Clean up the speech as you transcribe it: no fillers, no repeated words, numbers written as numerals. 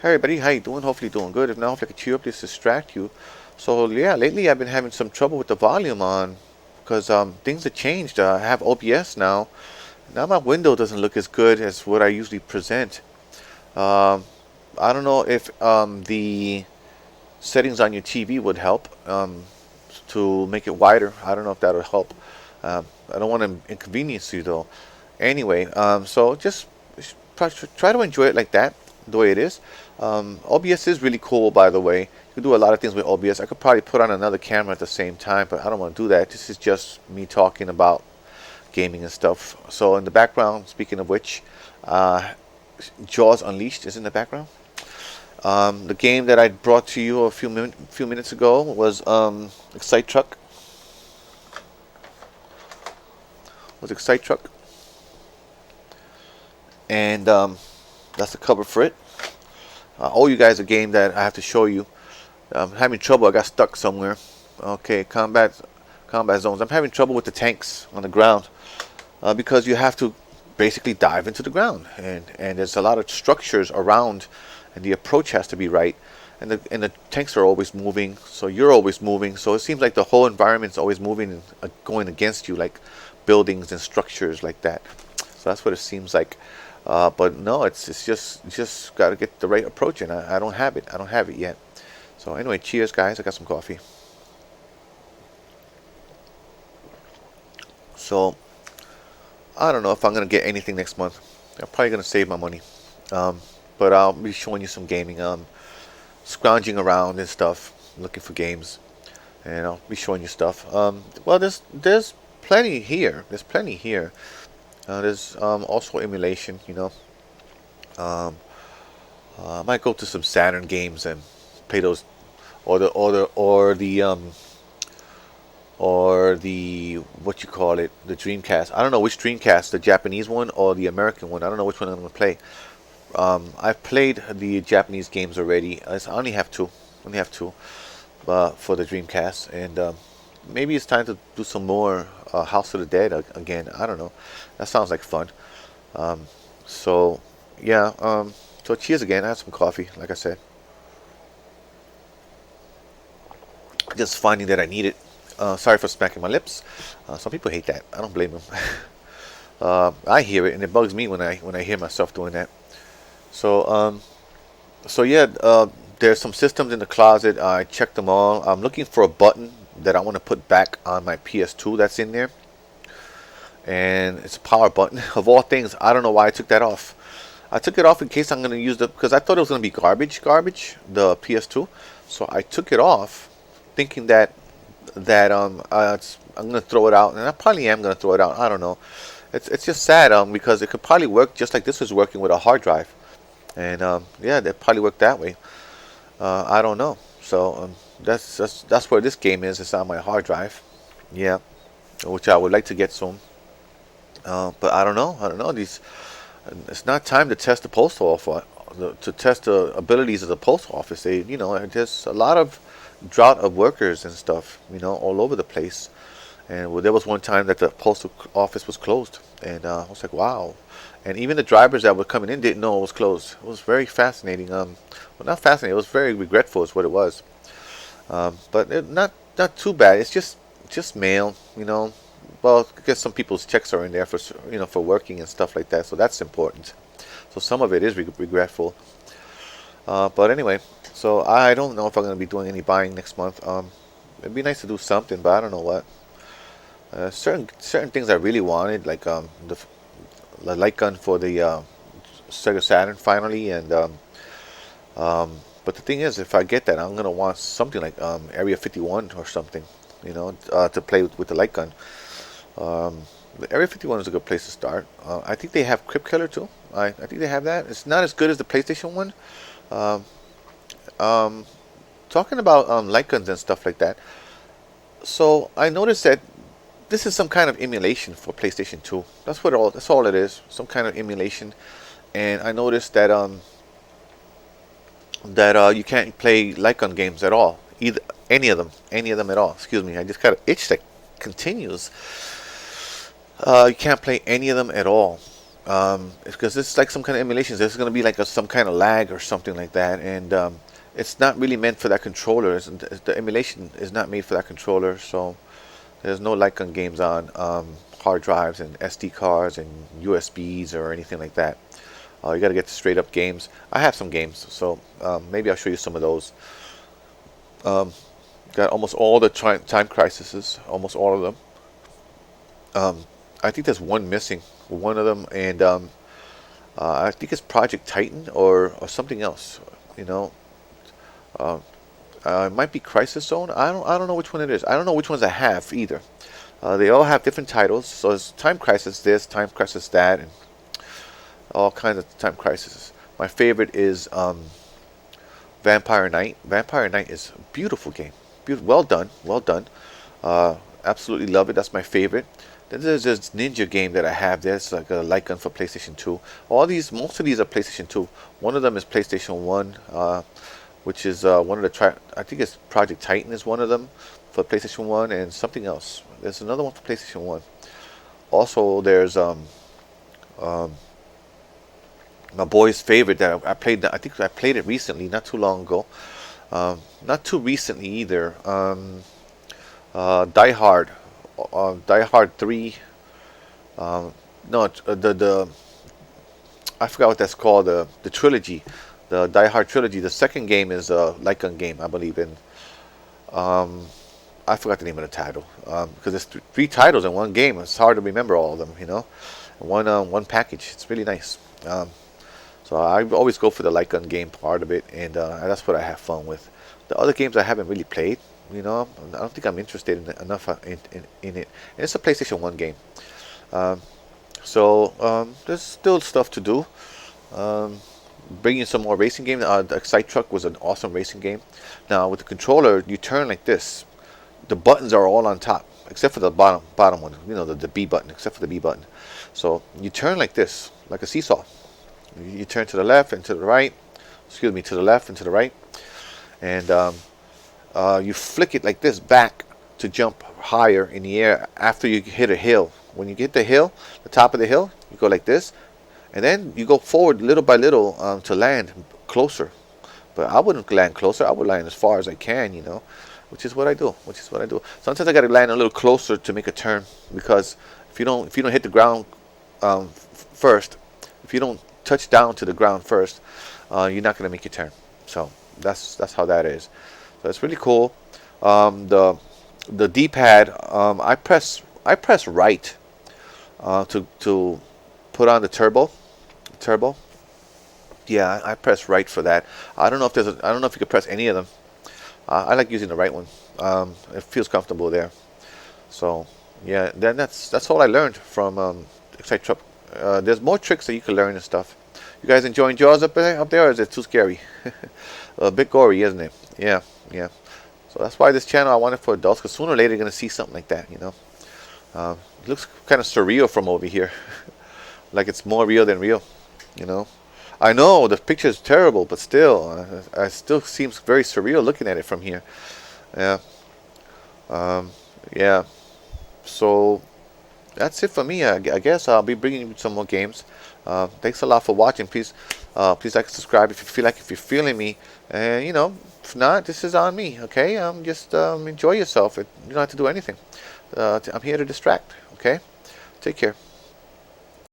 Hey everybody, how you doing? Hopefully doing good. If not, hopefully I can cheer up, just distract you. So yeah, lately I've been having some trouble with the volume on because things have changed. I have OBS now. Now my window doesn't look as good as what I usually present. Um, I don't know if the settings on your TV would help to make it wider. I don't know if that'll help. I don't want to inconvenience you though. Anyway, so just try to enjoy it like that, the way it is. OBS is really cool, by the way. You can do a lot of things with OBS. I could probably put on another camera at the same time, but I don't want to do that. This is just me talking about gaming and stuff. So in the background, speaking of which, uh, Jaws Unleashed is in the background. The game that I brought to you a few minutes ago was Excite Truck. And that's the cover for it. I owe you guys a game that I have to show you. I'm having trouble. I got stuck somewhere. Okay, combat zones. I'm having trouble with the tanks on the ground because you have to basically dive into the ground, and there's a lot of structures around, and the approach has to be right. And the tanks are always moving, so you're always moving. So it seems like the whole environment's always moving and going against you, like buildings and structures like that. So that's what it seems like. But no, it's just got to get the right approach, and I don't have it. I don't have it yet. So anyway, cheers, guys. I got some coffee. So I don't know if I'm gonna get anything next month. I'm probably gonna save my money. Um, but I'll be showing you some gaming. Scrounging around and stuff, looking for games, and I'll be showing you stuff. Well, there's plenty here. There's plenty here. There's also emulation. Um, I might go to some Saturn games and play those, or the what you call it, the Dreamcast. I don't know which Dreamcast, the Japanese one or the American one. I don't know which one I'm gonna play. I've played the Japanese games already. I only have two. Only have two for the Dreamcast, and maybe it's time to do some more House of the Dead again. I don't know. That sounds like fun. Um, so yeah. So cheers again. I had some coffee, like I said. Just finding that I need it. Sorry for smacking my lips. Some people hate that. I don't blame them. I hear it, and it bugs me when I hear myself doing that. So so yeah, there's some systems in the closet. I checked them all. I'm looking for a button that I want to put back on my PS2 that's in there, and it's a power button. Of all things, I don't know why I took that off. I took it off in case I'm going to use because I thought it was going to be garbage, the PS2. So I took it off, thinking that I'm going to throw it out, and I probably am going to throw it out. I don't know. It's just sad because it could probably work just like this was working with a hard drive, and yeah, that probably worked that way. I don't know. So that's where this game is. It's on my hard drive. Yeah, which I would like to get soon. But I don't know. I don't know. It's not time to test the postal office. To test the abilities of the post office. There's a lot of drought of workers and stuff. All over the place. And there was one time that the postal office was closed, and I was like, wow. And even the drivers that were coming in didn't know it was closed. It was very fascinating. Well, not fascinating. It was very regretful, is what it was. But not too bad. It's just mail. Well, I guess some people's checks are in there for working and stuff like that. So that's important. So some of it is regretful. But anyway, so I don't know if I'm going to be doing any buying next month. It'd be nice to do something, but I don't know what. Certain things I really wanted, like the light gun for the Sega Saturn finally, and but the thing is, if I get that, I'm gonna want something like Area 51 or something, to play with the light gun. Um, the Area 51 is a good place to start. I think they have Crypt Killer too. I think they have that. It's not as good as the PlayStation one. Um, um, Talking about light guns and stuff like that. So I noticed that this is some kind of emulation for PlayStation 2. That's all it is. Some kind of emulation. And I noticed that you can't play light gun games at all. Either any of them at all. Excuse me. I just got an itch that continues. You can't play any of them at all. because it's like some kind of emulation. There's going to be like some kind of lag or something like that, and it's not really meant for that controller. The emulation is not made for that controller, so there's no Lycon games on hard drives and SD cards and USBs or anything like that. You got to get the straight up games. I have some games, so maybe I'll show you some of those. Got almost all the Time Crises, almost all of them. I think there's one missing, one of them, and I think it's Project Titan or something else. You know, it might be Crisis Zone. I don't know which one it is. I don't know which ones I have either. They all have different titles. So it's Time Crisis this, Time Crisis that, and all kinds of Time Crises. My favorite is Vampire Knight. Vampire Knight is a beautiful game. Well done, well done. Absolutely love it. That's my favorite. Then there's this Ninja game that I have. There's like a light gun for PlayStation 2. Most of these are PlayStation 2. One of them is PlayStation 1, which is one of the I think it's Project Titan is one of them for PlayStation 1, and something else. There's another one for PlayStation 1. Also, there's my boy's favorite that I played. I think I played it recently, not too long ago. Not too recently either. Die Hard. Die Hard 3. No, the I forgot what that's called. The trilogy, the Die Hard trilogy. The second game is a Lycon game, I believe in. I forgot the name of the title because there's three titles in one game. It's hard to remember all of them, you know. One package. It's really nice. So I always go for the Lycon game part of it, and that's what I have fun with. The other games I haven't really played. You know, I don't think I'm interested in it enough in it. And it's a PlayStation 1 game. So there's still stuff to do. Bringing some more racing games. The Excite Truck was an awesome racing game. Now with the controller, you turn like this. The buttons are all on top, except for the bottom one. You know, the B button, except for the B button. So you turn like this, like a seesaw. You turn to the left and to the right. Excuse me, to the left and to the right. And you flick it like this back to jump higher in the air after you hit a hill. When you get the hill, the top of the hill, you go like this, and then you go forward little by little to land closer. But I wouldn't land closer. I would land as far as I can, you know, which is what I do. Sometimes I got to land a little closer to make a turn, because if you don't hit the ground first, if you don't touch down to the ground first, you're not going to make your turn. So that's how that is. So it's really cool. The D-pad, I press right to put on the turbo. Yeah, I press right for that. I don't know if you could press any of them. I like using the right one. It feels comfortable there. So yeah, then that's all I learned from Excite Truck. There's more tricks that you can learn and stuff. You guys enjoying Jaws up there, or is it too scary? A bit gory, isn't it? Yeah. So that's why this channel I want it for adults, because sooner or later you're gonna see something like that, you know. It looks kind of surreal from over here, like it's more real than real, you know. I know the picture is terrible, but still, it still seems very surreal looking at it from here. Yeah. Yeah. So that's it for me. I guess I'll be bringing you some more games. Thanks a lot for watching. Please like and subscribe if you're feeling me, and you know, if not, this is on me. Okay, just enjoy yourself. You don't have to do anything. I'm here to distract. Okay, take care.